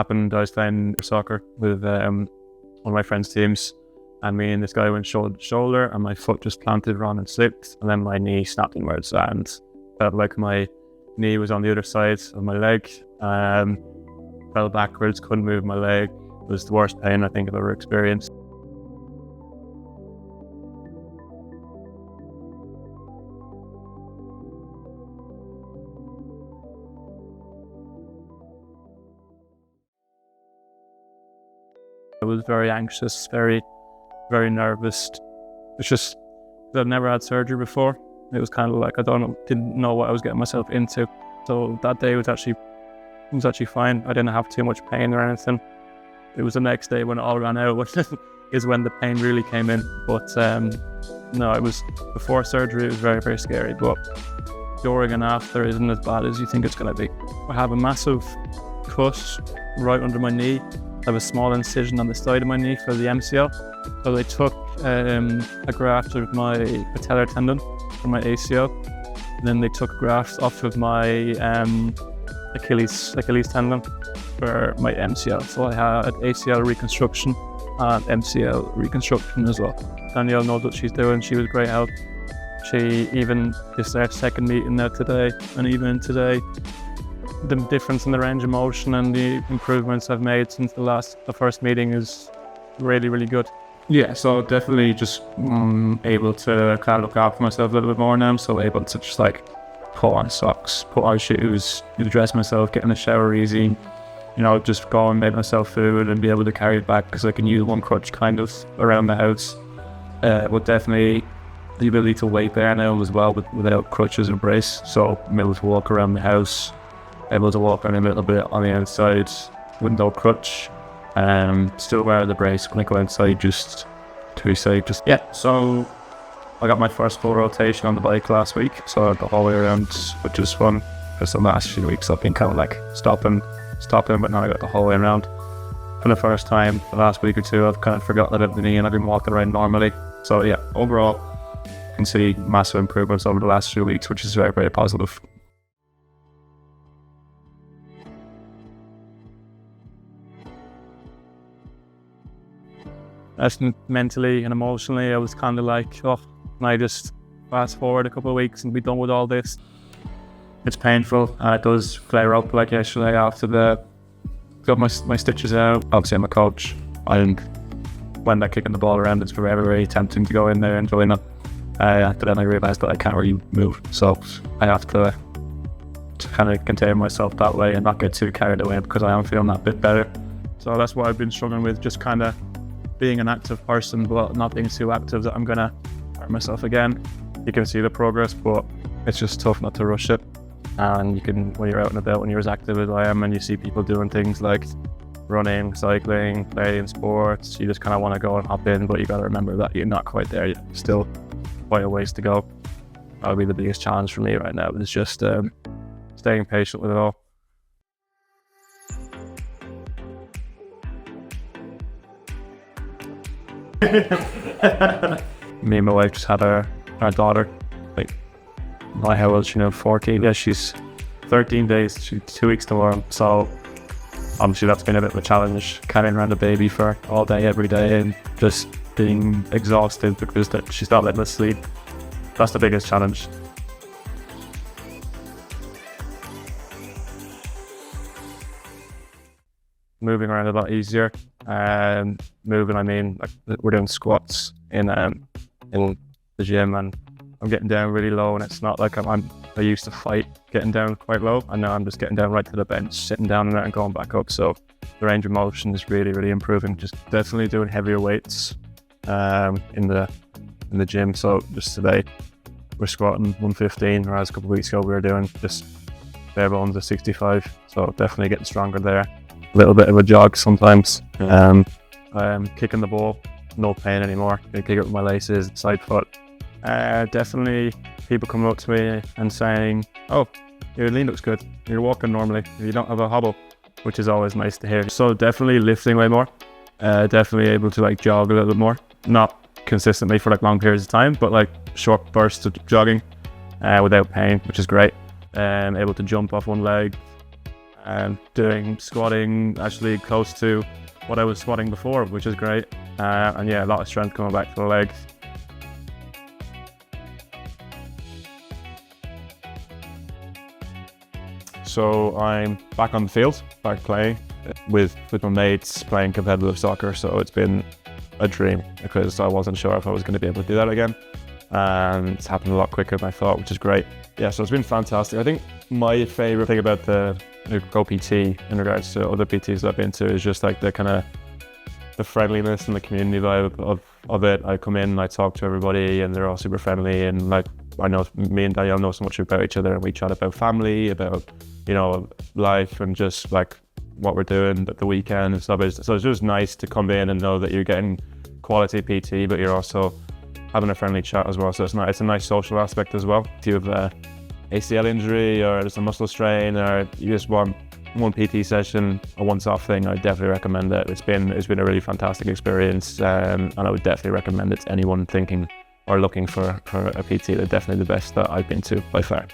happened, I was playing soccer with one of my friend's teams, and me and this guy went shoulder to shoulder, and my foot just planted wrong and slipped, and then my knee snapped inwards, and felt like my knee was on the other side of my leg. Fell backwards, couldn't move my leg. It was the worst pain I think I've ever experienced. I was very anxious, very nervous. It's just that I've never had surgery before. It was kind of like didn't know what I was getting myself into. So that day was actually fine. I didn't have too much pain or anything. It was the next day when it all ran out is when the pain really came in. But no, it was before surgery. It was very, very scary. But during and after isn't as bad as you think it's going to be. I have a massive cut right under my knee. I have a small incision on the side of my knee for the MCL. So they took a graft of my patellar tendon from my ACL. And then they took a graft off of my Achilles tendon for my MCL. So I had ACL reconstruction and MCL reconstruction as well. Danielle knows what she's doing. She was great help. She even, this is our second meeting now today, and even today, the difference in the range of motion and the improvements I've made since the first meeting is really, really good. Yeah, so definitely just able to kind of look after myself a little bit more now. So able to just like put on socks, put on shoes, dress myself, get in the shower easy, just go and make myself food and be able to carry it back because I can use one crutch kind of around the house. But definitely the ability to weight bear now as well without crutches or brace. So I'm able to walk around the house, able to walk around a little bit on the outside with no crutch. Still wear the brace when I go outside just to be safe. So I got my first full rotation on the bike last week, so the whole way around, which was fun. Because the last few weeks I've been kind of like stopping, but now I got the whole way around. For the first time, the last week or two, I've kind of forgotten about the knee and I've been walking around normally. So yeah, overall, you can see massive improvements over the last few weeks, which is very, very positive. As mentally and emotionally, I was kind of like, can I just fast forward a couple of weeks and be done with all this? It's painful, and it does flare up like yesterday after got my stitches out. Obviously I'm a coach, and when they're kicking the ball around, it's very, very tempting to go in there and join it. But then I realised that I can't really move, so I have to kind of contain myself that way and not get too carried away because I am feeling that bit better. So that's what I've been struggling with, just kind of being an active person, but not being too active that I'm gonna hurt myself again. You can see the progress, but it's just tough not to rush it. And you can, when you're out and about, when you're as active as I am, and you see people doing things like running, cycling, playing sports, you just kind of want to go and hop in, but you got to remember that you're not quite there yet. Still quite a ways to go. That'll be the biggest challenge for me right now, is just staying patient with it all. Me and my wife just had our daughter, like, not how old, 14. Yeah, she's 13 days, she's 2 weeks tomorrow. So obviously that's been a bit of a challenge, carrying around the baby for all day, every day, and just being exhausted because she's not letting us sleep. That's the biggest challenge. Moving around a lot easier. Moving, I mean, like, we're doing squats in the gym, and I'm getting down really low, and it's not like I used to fight getting down quite low, and now I'm just getting down right to the bench, sitting down in it and going back up. So the range of motion is really, really improving. Just definitely doing heavier weights in the gym. So just today we're squatting 115, whereas a couple of weeks ago we were doing just bare bones of 65. So definitely getting stronger there. A little bit of a jog sometimes. Kicking the ball, no pain anymore. I kick it with my laces, side foot. Definitely people coming up to me and saying, "Oh, your lean looks good. You're walking normally. You don't have a hobble," which is always nice to hear. So definitely lifting way more. Definitely able to like jog a little bit more. Not consistently for like long periods of time, but like short bursts of jogging without pain, which is great. Able to jump off one leg. and doing squatting actually close to what I was squatting before, which is great. And yeah, a lot of strength coming back to the legs. So I'm back on the field, back playing with my mates, playing competitive soccer. So it's been a dream because I wasn't sure if I was going to be able to do that again. And it's happened a lot quicker than I thought, which is great. Yeah, so it's been fantastic. I think my favorite thing about the Go PT in regards to other PTs I've been to is just like the kind of the friendliness and the community vibe of it. I come in and I talk to everybody and they're all super friendly, and like I know me and Danielle know so much about each other, and we chat about family, about, you know, life, and just like what we're doing at the weekend and stuff. So it's just nice to come in and know that you're getting quality PT, but you're also having a friendly chat as well. So it's a nice social aspect as well. If you have a ACL injury or just a muscle strain, or you just want one PT session, a once-off thing, I definitely recommend it. It's been a really fantastic experience, and I would definitely recommend it to anyone thinking or looking for a PT. They're definitely the best that I've been to by far.